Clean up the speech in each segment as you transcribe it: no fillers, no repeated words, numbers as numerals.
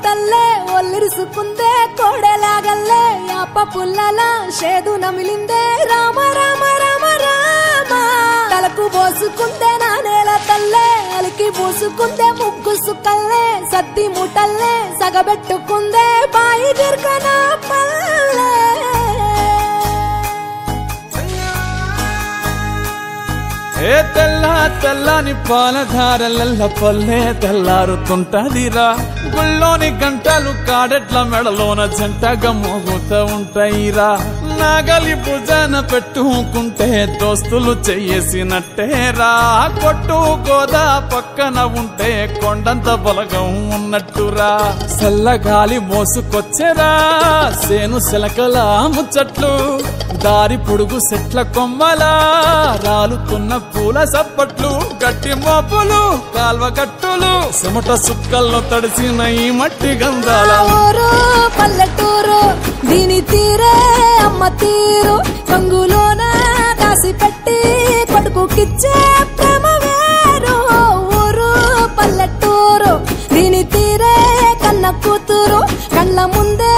తల్లే ఒల్లిరుసుకుందే కోడెలాగల్లే యాప పుల్లల షేదు నమిలిందే రామ రామ రామ రామ తలకు పోసుకుందే నానేల తల్లే అలికి పూసుకుందే ముగ్గు సుక్కల్లే సత్తి మూటల్లే సగబెట్టుకుందే బాయి దిర్కన పల్లె ఏ తెల్ల తెల్లని పాలధారలల్ల పల్లె తెల్లారుతుంటదిరా గుళ్ళోని గంటలు కాడెట్ల మెడలోన జంటగా మోగుతూ ఉంటాయిరా నాగలి భుజాన పెట్టుకుంటే దోస్తులు చెయ్యేసినట్టేరా కొట్టు గోదా పక్కన ఉంటే కొండంత బలగం ఉన్నట్టురా చల్లగాలి మోసుకొచ్చెరా సేను శిలకల ముచ్చట్లు దారి పొడుగు సెట్ల కొమ్మలా రాలుతున్న పూల సప్పట్లు గట్టి మోపులు కాల్వ గట్టులు చెమట సుక్కల్లో తడిసిన ఈ మట్టి గంధాల ఊరు పల్లెటూరు దీని తీరే అమ్మ తీరు కంగులోన దాసి పెట్టి కొడుకుకిచ్చే ప్రేమ వేరు ఊరు పల్లెటూరు దీని తీరే కన్న కూతురు కళ్ళ ముందే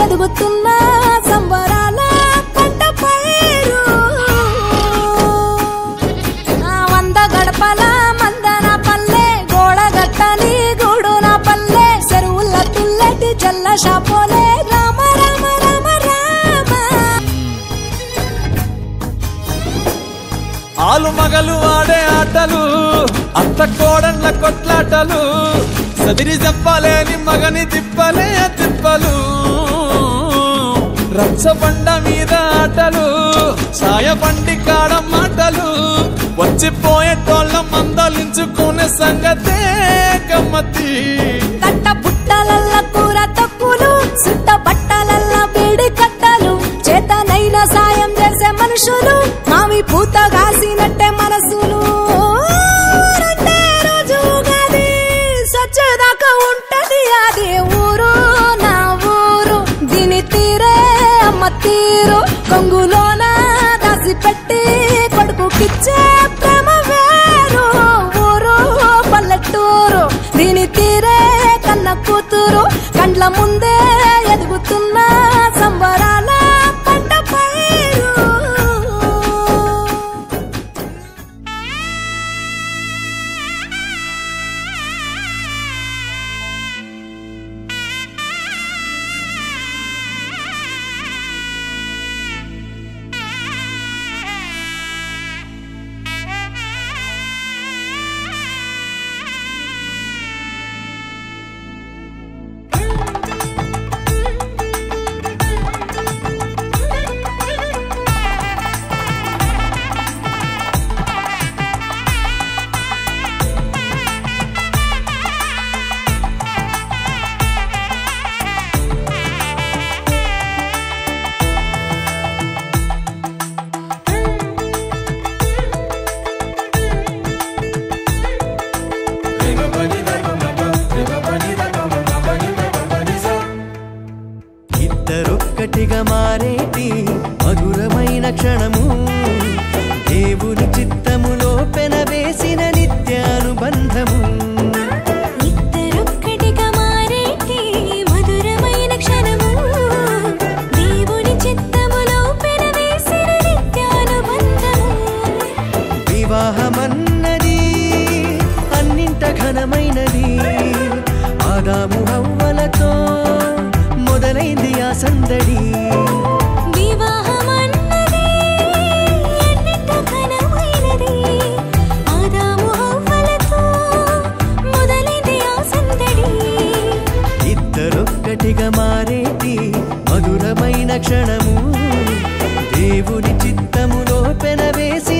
ఎదుగుతున్న సంబరాల పంట పైరు వంద గడపల మందన పల్లె గోడ గట్టని గూడున పల్లె చెరువుల తుల్లటి జల్ల షాపోలే రామ రామ రామ రామ ఆలు మగలు ఆడే ఆటలు అత్త కోడళ్ళ కొట్లాటలు సదిరి చెప్పలేని మగని తిప్పలే తిప్పలు రచ్చబండ మీద ఆటలు ఛాయ బండి కాడ మాటలు వచ్చిపోయేటోళ్ళ మందలించుకునే సంగతే గమ్మతి కట్ట బుట్టలల్ల కూర తక్కువలు సుట్ట బట్టలల్ల వేడి కట్టలు చేతనైన సాయం చేసే మనుషులు మావి పూత కాసినట్టే మనసులు రెండే రోజు గది సచ్చేదాకా ఉంటది అది ఊరు నా ఊరు దీని తీరే అమ్మ తీరు కొంగులోన దాసి పెట్టి కొడుకుకిచ్చే ప్రేమ వేరు ఊరు పల్లెటూరు దీని తీరే కన్న కూతురు కండ్ల ముందే ఎదుగుతున్న సంబరాల పంట పైరు ఇద్దరొక్కటిగా మారేటి మధురమైన క్షణము దేవుని చిత్తములో పెనవేసిన నిత్యానుబంధము ఇద్దరొక్కటిగా మారేటి మధురమైన క్షణము దేవుని చిత్తములో పెనవేసిన నిత్యానుబంధము వివాహమన్నది అన్నింట ఘనమైనది ఆదాము హవ్వలతో మొదలైంది ఆ సందడి వివాహమన్నది అన్నింట ఘనమైనది ఆదాము హవ్వలతో మొదలైంది ఆ సందడి ఇద్దరొక్కటిగా మారేటి మధురమైన క్షణము దేవుని చిత్తములో పెనవేసి